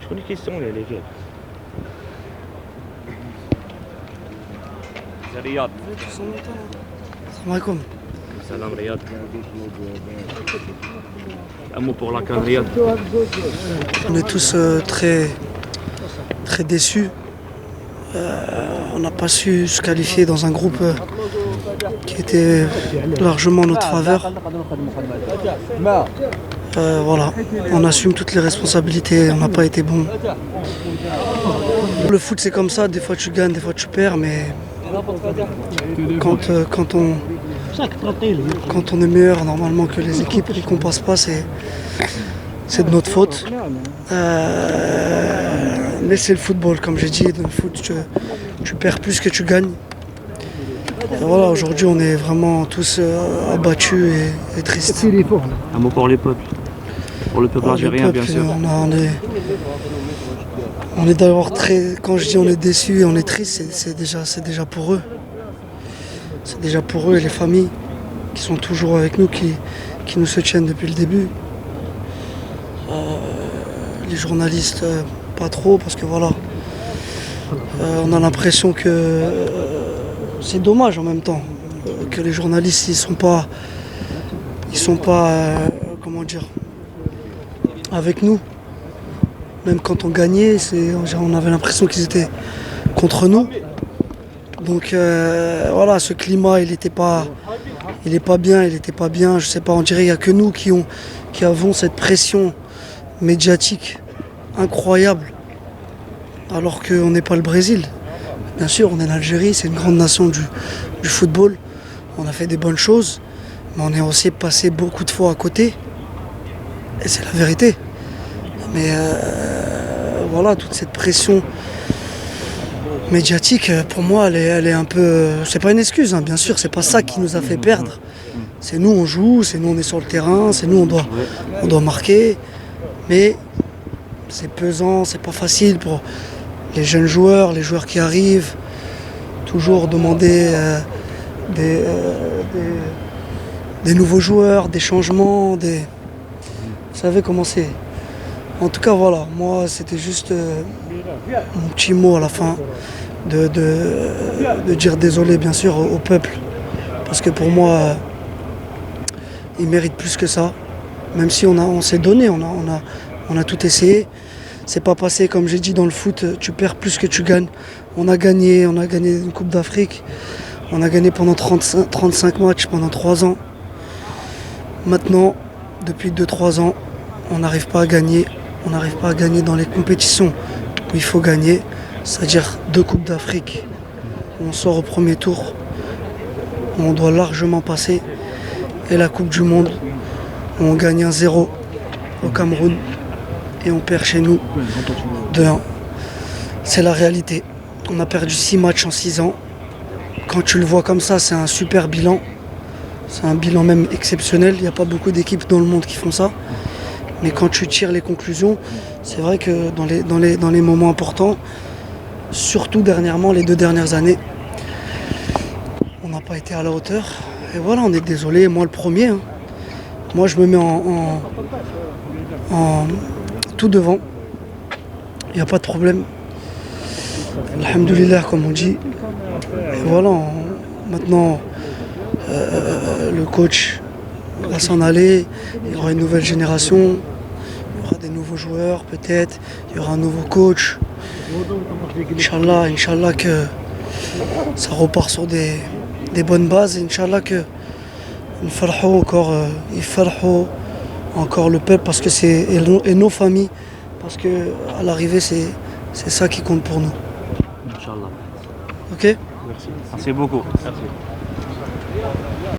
شكون اللي كيستعمل عليه فيه؟ رياض. السلام عليكم. Salam Riyad. Un mot pour la CAN Riyad. On est tous très déçus. On n'a pas su se qualifier dans un groupe qui était largement en notre faveur. Voilà, on assume toutes les responsabilités, on n'a pas été bon. Le foot c'est comme ça, des fois tu gagnes, des fois tu perds, mais quand on est meilleur normalement que les équipes et qu'on passe pas, c'est de notre faute. Mais c'est le football, comme j'ai dit, dans le foot tu perds plus que tu gagnes. Et voilà, aujourd'hui on est vraiment tous abattus et tristes. Un mot pour les peuples. Pour le peuple algérien, bien sûr. On est d'abord très. Quand je dis on est déçus et on est triste, c'est déjà pour eux. C'est déjà pour eux et les familles qui sont toujours avec nous, qui nous soutiennent depuis le début. Les journalistes, pas trop, parce que voilà. On a l'impression que c'est dommage en même temps que les journalistes ils sont pas comment dire, avec nous. Même quand on gagnait, on avait l'impression qu'ils étaient contre nous. Donc voilà, ce climat il est pas bien, je sais pas, on dirait qu'il n'y a que nous qui avons cette pression médiatique incroyable, alors qu'on n'est pas le Brésil. Bien sûr, on est l'Algérie, c'est une grande nation du football. On a fait des bonnes choses, mais on est aussi passé beaucoup de fois à côté. Et c'est la vérité. Mais voilà, toute cette pression médiatique, pour moi, elle est un peu... C'est pas une excuse, hein, bien sûr, c'est pas ça qui nous a fait perdre. C'est nous, on joue, c'est nous, on est sur le terrain, c'est nous, on doit marquer. Mais c'est pesant, c'est pas facile pour les jeunes joueurs, les joueurs qui arrivent. Toujours demander des nouveaux joueurs, des changements, Vous savez comment c'est. En tout cas, voilà, moi, c'était juste mon petit mot à la fin de dire désolé, bien sûr, au peuple. Parce que pour moi, il mérite plus que ça. Même si on s'est donné, on a tout essayé. C'est pas passé, comme j'ai dit, dans le foot, tu perds plus que tu gagnes. On a gagné une Coupe d'Afrique. On a gagné pendant 35 matchs, pendant 3 ans. Maintenant, depuis 2-3 ans, on n'arrive pas à gagner. On n'arrive pas à gagner dans les compétitions où il faut gagner. C'est-à-dire 2 Coupes d'Afrique. On sort au premier tour. On doit largement passer. Et la Coupe du Monde, on gagne 1-0 au Cameroun. Et on perd chez nous 2-1. C'est la réalité. On a perdu 6 matchs en 6 ans. Quand tu le vois comme ça, c'est un super bilan. C'est un bilan même exceptionnel. Il n'y a pas beaucoup d'équipes dans le monde qui font ça. Mais quand tu tires les conclusions, c'est vrai que dans les moments importants, surtout dernièrement, les 2 dernières années, on n'a pas été à la hauteur. Et voilà, on est désolé. Moi, le premier. Hein. Moi, je me mets en tout devant. Il n'y a pas de problème. Alhamdoulilah, comme on dit. Et voilà, maintenant, le coach va s'en aller. Il y aura une nouvelle génération. Il y aura des nouveaux joueurs, peut-être. Il y aura un nouveau coach. Inch'Allah que ça repart sur des bonnes bases. Inch'Allah que il encore le peuple parce que et nos familles. Parce que à l'arrivée, c'est ça qui compte pour nous. Inch'Allah. Ok? Merci beaucoup. Merci.